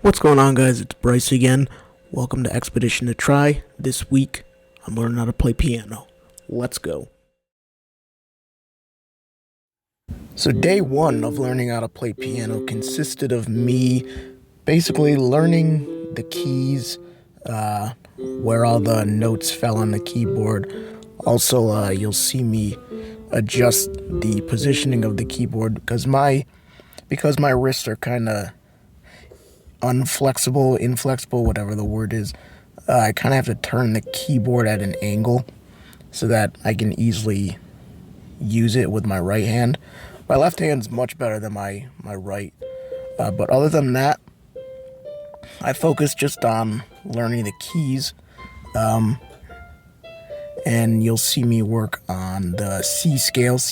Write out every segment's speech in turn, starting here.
What's going on, guys? It's Bryce again. Welcome to Expedition to Try. This week, I'm learning how to play piano. Let's go. So day one of learning how to play piano consisted of me basically learning the keys, where all the notes fell on the keyboard. Also, you'll see me adjust the positioning of the keyboard because my wrists are kind of inflexible, whatever the word is. I kind of have to turn the keyboard at an angle so that I can easily use it with my right hand. My left hand's much better than my right. But other than that, I focus just on learning the keys. And you'll see me work on the C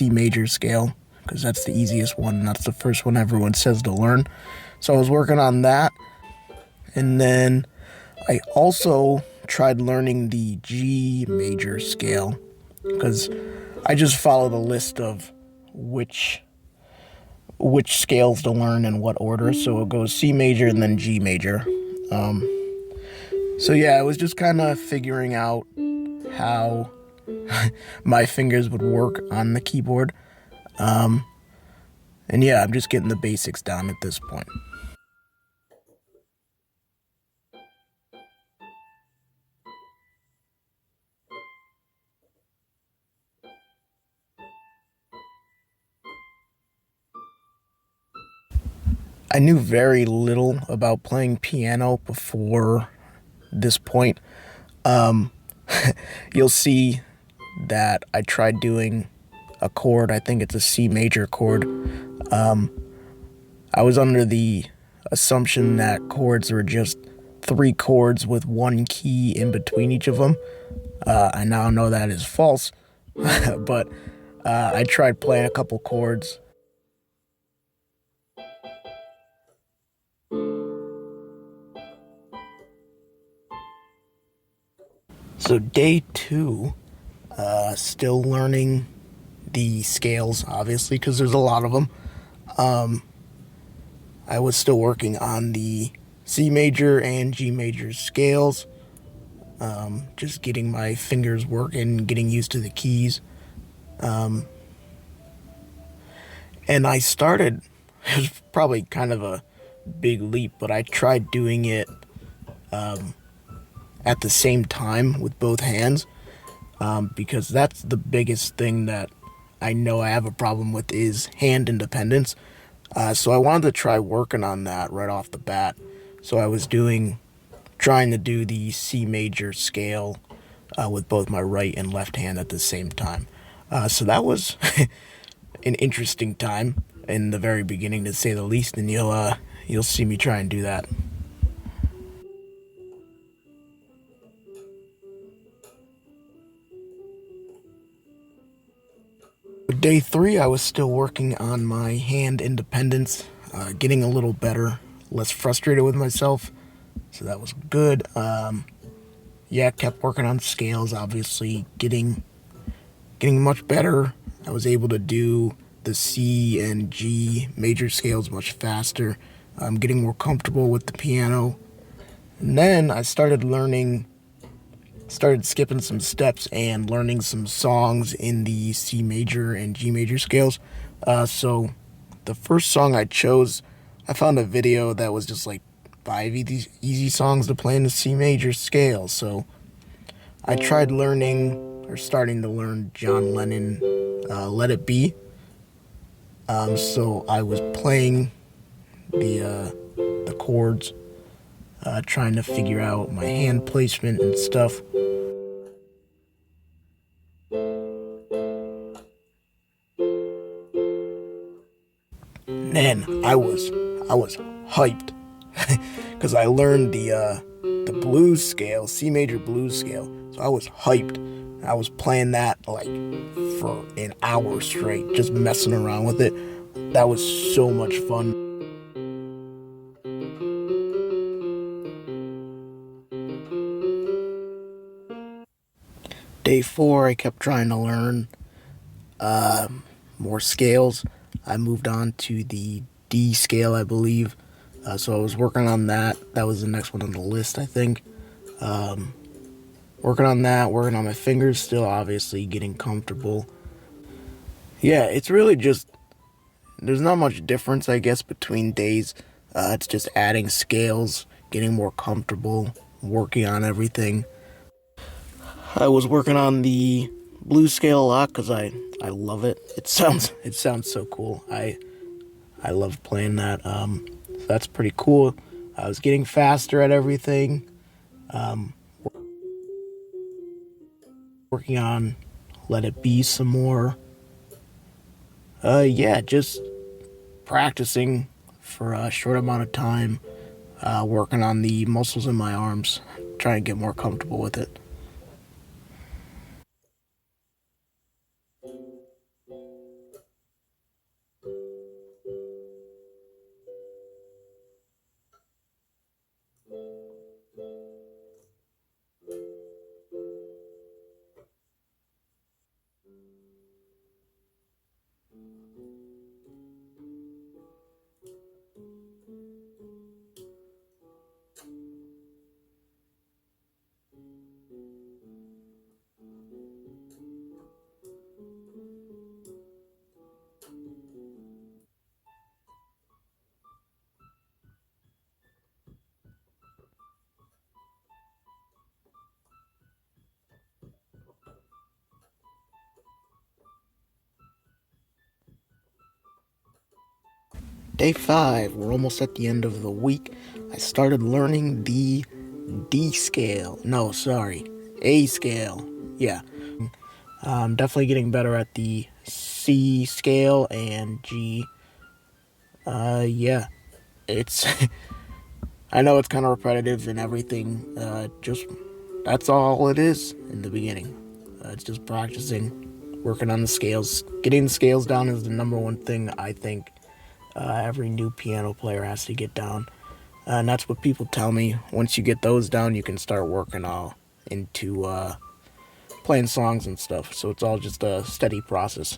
major scale, because that's the easiest one, and that's the first one everyone says to learn. So I was working on that. And then I also tried learning the G major scale, because I just followed a list of which scales to learn in what order. So it goes C major and then G major. So yeah, I was just kind of figuring out how my fingers would work on the keyboard. And yeah, I'm just getting the basics down at this point. I knew very little about playing piano before this point. You'll see that I tried doing a chord. I think it's a C major chord. I was under the assumption that chords were just 3 chords with 1 key in between each of them. I now know that is false, but I tried playing a couple chords. So day 2, still learning the scales, obviously, because there's a lot of them. I was still working on the C major and G major scales, just getting my fingers working, getting used to the keys. And I started, it was probably kind of a big leap, but I tried doing it at the same time with both hands, because that's the biggest thing that I know I have a problem with is hand independence. So I wanted to try working on that right off the bat. So I was trying to do the C major scale with both my right and left hand at the same time. So that was an interesting time in the very beginning, to say the least, and you'll see me try and do that. Day 3, I was still working on my hand independence, getting a little better, less frustrated with myself, so that was good. Yeah, kept working on scales, obviously, getting much better. I was able to do the C and G major scales much faster. I'm getting more comfortable with the piano. And then I started skipping some steps and learning some songs in the C major and G major scales. So the first song I chose, I found a video that was just like 5 easy songs to play in the C major scale. So I tried starting to learn John Lennon, Let It Be. So I was playing the chords, trying to figure out my hand placement and stuff. Man, I was hyped because I learned the blues scale, C major blues scale. So I was hyped. I was playing that like for an hour straight, just messing around with it. That was so much fun. Day 4, I kept trying to learn more scales. I moved on to the D scale, I believe. So I was working on that. That was the next one on the list, I think. Working on that, working on my fingers still, obviously getting comfortable. Yeah, it's really just, there's not much difference, I guess, between days. It's just adding scales, getting more comfortable, working on everything. I was working on the blue scale a lot because I love it. It sounds so cool. I love playing that. So that's pretty cool. I was getting faster at everything. Um, Working on Let It Be some more. Yeah, just practicing for a short amount of time. Working on the muscles in my arms, trying to get more comfortable with it. Day 5, we're almost at the end of the week. I started learning the D scale. No, sorry, A scale. Yeah, I'm definitely getting better at the C scale and G. Yeah, it's. I know it's kind of repetitive and everything. Just that's all it is in the beginning. It's just practicing, working on the scales. Getting the scales down is the number one thing I think every new piano player has to get down. And that's what people tell me. Once you get those down, you can start working all into playing songs and stuff. So it's all just a steady process.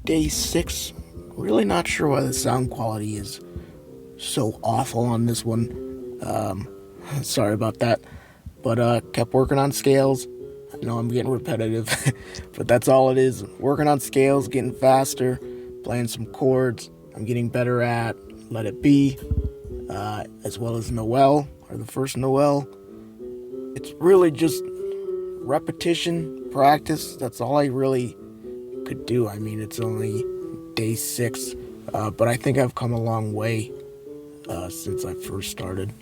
Day 6, really not sure why the sound quality is so awful on this one. Sorry about that. But kept working on scales. I know I'm getting repetitive, but that's all it is. Working on scales, getting faster, playing some chords. I'm getting better at Let It Be, as well as Noel, or the first Noel. It's really just repetition, practice. That's all I really could do. I mean, it's only day 6, but I think I've come a long way since I first started.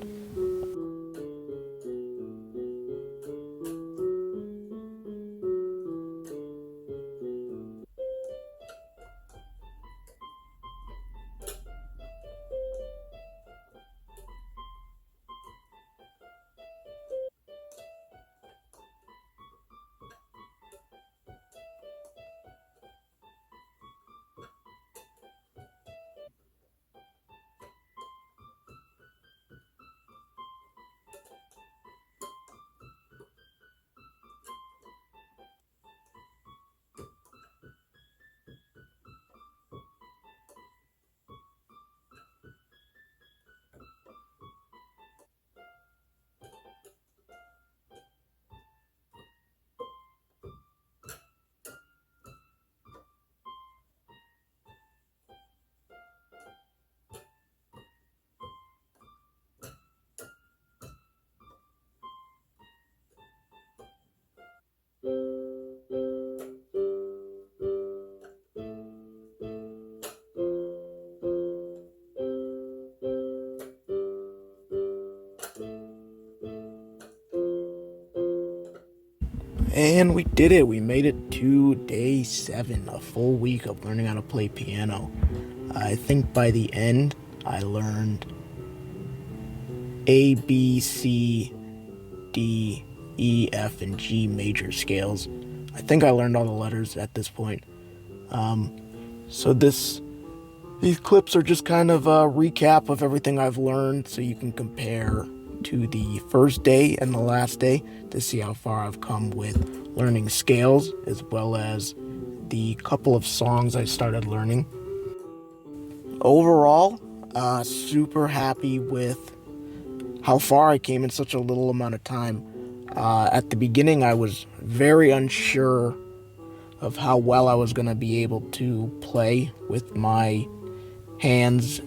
And we did it. We made it to day 7, a full week of learning how to play piano. I think by the end, I learned A, B, C, D, E, F, and G major scales. I think I learned all the letters at this point. So these clips are just kind of a recap of everything I've learned, so you can compare to the first day and the last day to see how far I've come with learning scales, as well as the couple of songs I started learning. Overall, super happy with how far I came in such a little amount of time. At the beginning, I was very unsure of how well I was going to be able to play with my hands.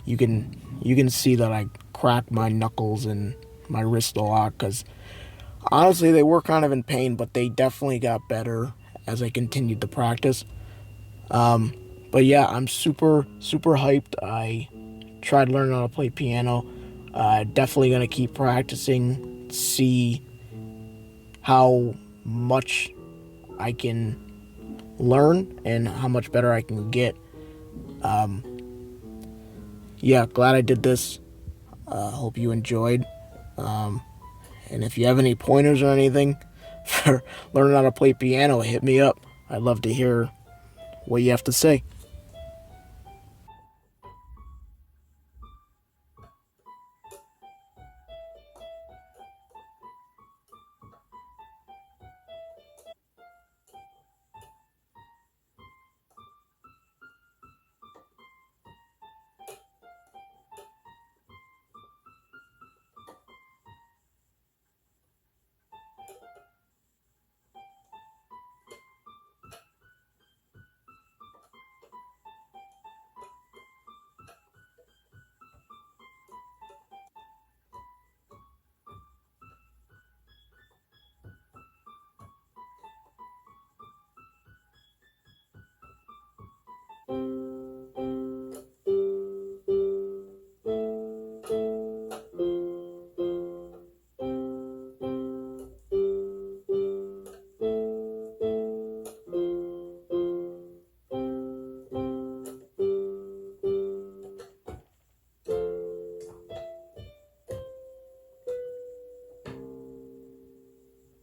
You can see that I cracked my knuckles and my wrist a lot, because honestly they were kind of in pain, but they definitely got better as I continued to practice. But yeah, I'm super hyped. I tried learning how to play piano. Definitely gonna keep practicing, see how much I can learn and how much better I can get. Yeah, glad I did this. Hope you enjoyed. And if you have any pointers or anything for learning how to play piano, hit me up. I'd love to hear what you have to say.